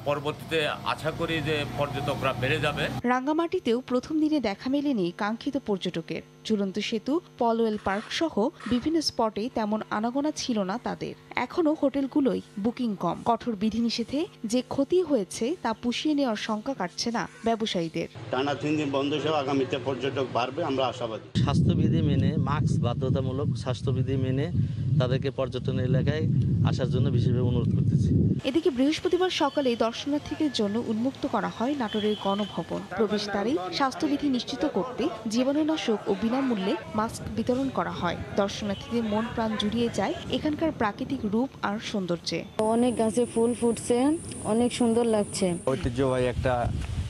পরবর্তীতে আশা করি যে পর্যটকরা বেড়ে যাবে। রাঙ্গামাটিতেও প্রথম দিনে দেখা মেলেনি কাঙ্ক্ষিত পর্যটকের। ঝুলন্ত সেতু, পলওয়েল পার্ক সহ বিভিন্ন স্পটে তেমন আনাগোনা ছিল না তাদের। এখনো হোটেলগুলোই বুকিং কম। কঠোর বিধিনিষেধে যে ক্ষতি হয়েছে তা পুষিয়ে নেওয়ার শঙ্কা কাটছে না ব্যবসায়ীদের। টানা 3 দিন বন্ধ সহ আগামীতে পর্যটক বাড়বে, আমরা আশাবাদী। স্বাস্থ্যবিধি মেনে, মাস্ক বাধ্যতামূলক স্বাস্থ্যবিধি মেনে তাদেরকে পর্যটন এলাকায় আসার জন্য বিশেষভাবে অনুরোধ করতেছি। এদিকে বৃহস্পতিবার সকালে দর্শনার্থীদের জন্য উন্মুক্ত করা হয় নাটোরের গণভবন। প্রবেশদ্বারে স্বাস্থ্যবিধি নিশ্চিত করতে জীবাণুনাশক ও বিনামূল্যে মাস্ক বিতরণ করা হয়। দর্শনার্থীদের মন প্রাণ জুড়িয়ে যায় এখানকার প্রাকৃতিক রূপ আর সৌন্দর্যে। অনেক গাছে ফুল ফুটছে, অনেক সুন্দর লাগছে। ঐতিহ্যবাহী একটা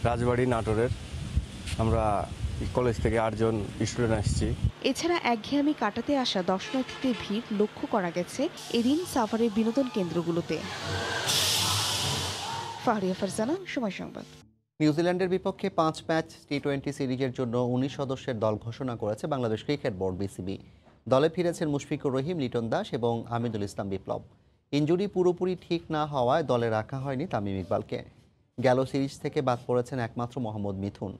রাজবাড়ি নাটোরের। আমরা কলেজ থেকে 8 জন স্টুডেন্ট আসছি। এছাড়া একঘেয়েমি কাটাতে আসা দর্শনার্থীদের ভিড় লক্ষ্য করা গেছে এদিন সাভারের বিনোদন কেন্দ্রগুলোতে। ফাহরিয়া ফারজানা, সময় সংবাদ। নিউজিল্যান্ডের বিপক্ষে 5 ম্যাচ টি-20 সিরিজের জন্য 19 সদস্যের দল ঘোষণা করেছে বাংলাদেশ ক্রিকেট বোর্ড বিসিবি। দলে ফিরেছেন মুশফিকুর রহিম, লিটন দাস এবং আমিনুল ইসলাম বিপ্লব। ইনজুরি পুরোপুরি ঠিক না হওয়ায় দলে রাখা হয়নি তামিম ইকবালকে। গেল সিরিজ থেকে বাদ পড়েছেন একমাত্র মোহাম্মদ মিথুন।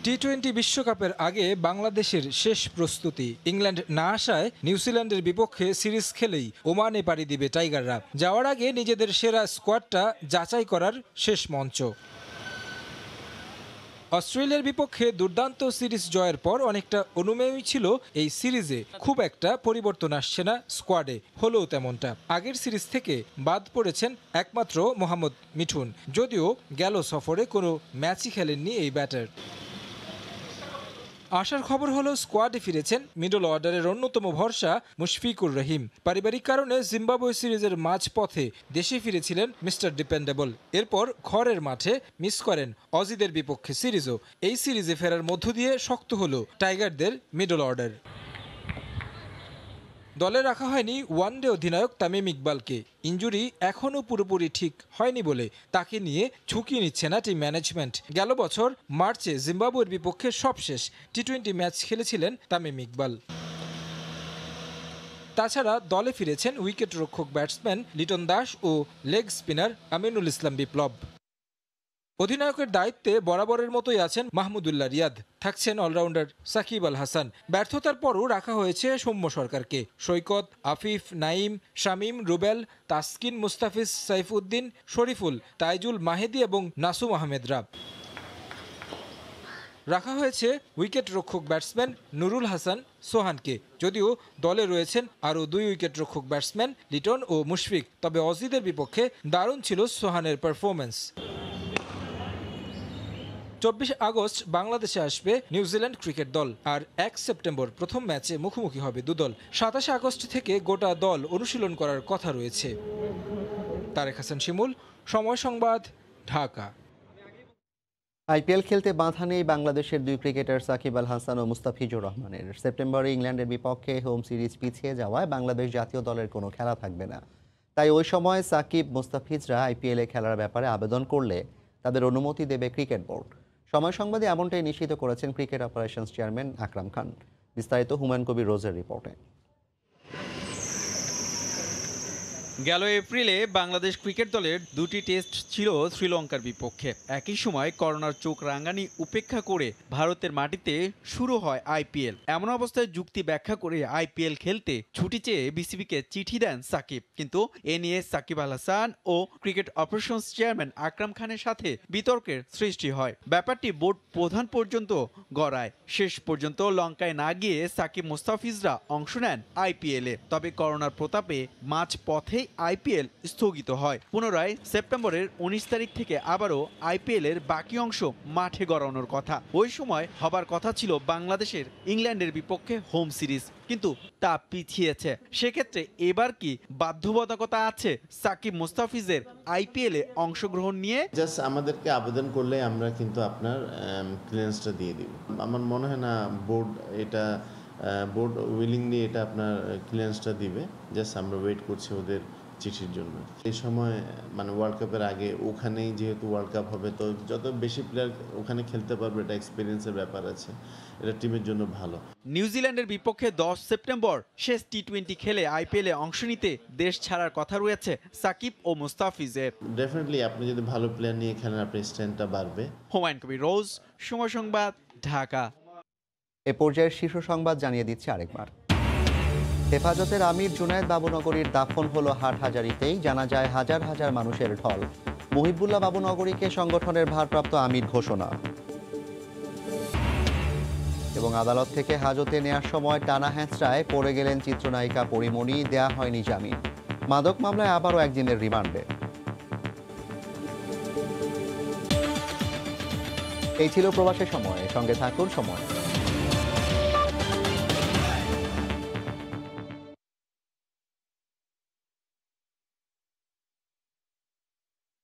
টি-20 বিশ্বকাপের আগে বাংলাদেশের শেষ প্রস্তুতি। ইংল্যান্ড না আসায় নিউজিল্যান্ডের বিপক্ষে সিরিজ খেলেই ওমানে পাড়ি দিবে টাইগাররা। যাওয়ার আগে নিজেদের সেরা স্কোয়াডটা যাচাই করার শেষ মঞ্চ। অস্ট্রেলিয়ার বিপক্ষে দুর্দান্ত সিরিজ জয়ের পর অনেকটা অনুমেয়ই ছিল এই সিরিজে। খুব একটা পরিবর্তন আসছে না স্কোয়াডে, হলেও তেমনটা। আগের সিরিজ থেকে বাদ পড়েছেন একমাত্র মোহাম্মদ মিঠুন, যদিও গেল সফরে কোনো ম্যাচই খেলেননি এই ব্যাটার। আশার খবর হলো স্কোয়াডে ফিরেছেন মিডল অর্ডারের অন্যতম ভরসা মুশফিকুর রহিম। পারিবারিক কারণে জিম্বাবুয়ে সিরিজের মাঝপথে দেশে ফিরেছিলেন মিস্টার ডিপেন্ডেবল। এরপর ঘরের মাঠে মিস করেন অজিদের বিপক্ষে সিরিজও। এই সিরিজে ফেরার মধ্য দিয়ে শক্ত হলো টাইগারদের মিডল অর্ডার। দলে রাখা হয়নি ওয়ানডে অধিনায়ক তামিম ইকবালকে। ইনজুরি এখনও পুরোপুরি ঠিক হয়নি বলে তাকে নিয়ে ঝুঁকি নিচ্ছে না টিম ম্যানেজমেন্ট। গেল বছর মার্চে জিম্বাবুয়ের বিপক্ষে সবশেষ টি-20 ম্যাচ খেলেছিলেন তামিম ইকবাল। তাছাড়া দলে ফিরেছেন উইকেট রক্ষক ব্যাটসম্যান লিটন দাস ও লেগ স্পিনার আমিনুল ইসলাম বিপ্লব। অধিনায়কের দায়িত্বে বরাবরের মতোই আছেন মাহমুদুল্লাহ রিয়াদ, থাকছেন অলরাউন্ডার সাকিব আল হাসান। ব্যর্থতার পরও রাখা হয়েছে সৌম্য সরকারকে। সৈকত, আফিফ, নাইম, শামীম, রুবেল, তাসকিন, মুস্তাফিজ, সাইফুদ্দিন, শরীফুল, তাইজুল, মাহেদী এবং নাসুম আহমেদরা। রাখা হয়েছে উইকেট রক্ষক ব্যাটসম্যান নুরুল হাসান সোহানকে। যদিও দলে রয়েছেন আরও 2 উইকেট রক্ষক ব্যাটসম্যান লিটন ও মুশফিক, তবে অজিদের বিপক্ষে দারুণ ছিল সোহানের পারফরমেন্স। 24 আগস্ট বাংলাদেশে আসবে নিউজিল্যান্ড ক্রিকেট দল, আর 1 সেপ্টেম্বর প্রথম ম্যাচে মুখোমুখি হবে দুদল। 27 আগস্ট থেকে গোটা দল অনুশীলন করার কথা রয়েছে। তারেক হাসান শিমুল, সময় সংবাদ, ঢাকা। আইপিএল খেলতে বাধা নেই বাংলাদেশের 2 ক্রিকেটার সাকিব আল হাসান ও মুস্তাফিজুর রহমানের। সেপ্টেম্বরে ইংল্যান্ডের বিপক্ষে হোম সিরিজ পিছিয়ে যাওয়ায় বাংলাদেশ জাতীয় দলের কোনো খেলা থাকবে না। তাই ওই সময় সাকিব, মুস্তাফিজরা আইপিএলে খেলার ব্যাপারে আবেদন করলে তাদের অনুমতি দেবে ক্রিকেট বোর্ড। সময় সংবাদে এমনটাই নিশ্চিত করেছেন cricket operations chairman Akram Khan. বিস্তারিত হুমায়ুন কবির রোজের রিপোর্টে। গেল এপ্রিলে বাংলাদেশ ক্রিকেট দলের 2টি টেস্ট ছিল শ্রীলঙ্কার বিপক্ষে। একই সময় করোনার চোখ রাঙানি উপেক্ষা করে ভারতের মাটিতে শুরু হয় আইপিএল। এমন অবস্থায় যুক্তি ব্যাখ্যা করে আইপিএল খেলতে ছুটি চেয়ে বিসিবিকে চিঠি দেন সাকিব, কিন্তু এ নিয়ে সাকিব আল হাসান ও ক্রিকেট অপারেশনস চেয়ারম্যান আকরাম খানের সাথে বিতর্কের সৃষ্টি হয়। ব্যাপারটি বোর্ড প্রধান পর্যন্ত গড়ায়। শেষ পর্যন্ত লঙ্কায় না গিয়ে সাকিব, মুস্তাফিজরা অংশ নেন আইপিএলে। তবে করোনার প্রতাপে মাঝ পথেই আইপিএল স্থগিত হয়। পুনরায় সেপ্টেম্বরের 19 তারিখ থেকে আবারও আইপিএল এর বাকি অংশ মাঠে গড়ানোর কথা। ওই সময় হবার কথা ছিল বাংলাদেশের ইংল্যান্ডের বিপক্ষে হোম সিরিজ, কিন্তু তা পিছিয়েছে। সেক্ষেত্রে এবার কি বাধ্যবাধকতা আছে সাকিব, মুস্তাফিজের আইপিএলে অংশগ্রহণ নিয়ে? জাস্ট আমাদেরকে আবেদন করলে আমরা কিন্তু আপনার ক্লিয়ারেন্সটা দিয়ে দিব। আমার মনে হয় না বোর্ড উইলিংলি এটা আপনার ক্লিয়ারেন্সটা দিবে। জাস্ট আমরা ওয়েট করছি ওদের চিঠির জন্য। এই সময় মানে ওয়ার্ল্ড কাপের আগে ওখানেই যেহেতু ওয়ার্ল্ড কাপ হবে, তো যত বেশি প্লেয়ার ওখানে খেলতে পারবে, এটা এক্সপিরিয়েন্সের ব্যাপার আছে, এটা টিমের জন্য ভালো। নিউজিল্যান্ডের বিপক্ষে 10 সেপ্টেম্বর শেষ টি20 খেলে আইপিএলে অংশ নিতে দেশ ছাড়ার কথা রয়েছে সাকিব ও মুস্তাফিজের। ডেফিনেটলি আপনি যদি ভালো প্লেয়ার নিয়ে খেলেন, আপনার স্ট্রেংথটা বাড়বে। হুমায়ুন কবির রোজ, সময় সংবাদ, ঢাকা। এ পর্যায়ের শীর্ষ সংবাদ জানিয়ে দিচ্ছে আরেকবার। হেফাজতের আমির জুনায়েদ বাবুনগরীর দাফন হলো হাটহাজারীতেই। জানা যায় হাজার হাজার মানুষের ঢল। মুহিবুল্লাহ বাবুনগরীকে সংগঠনের ভারপ্রাপ্ত আমির ঘোষণা। এবং আদালত থেকে হাজতে নেয়ার সময় টানা হ্যাঁচড়ায় পড়ে গেলেন চিত্রনায়িকা পরিমণি, দেয়া হয়নি জামিন। মাদক মামলায় আবারও 1 দিনের রিমান্ডে। এই ছিল প্রবাসের সময়। সঙ্গে থাকুন সময়।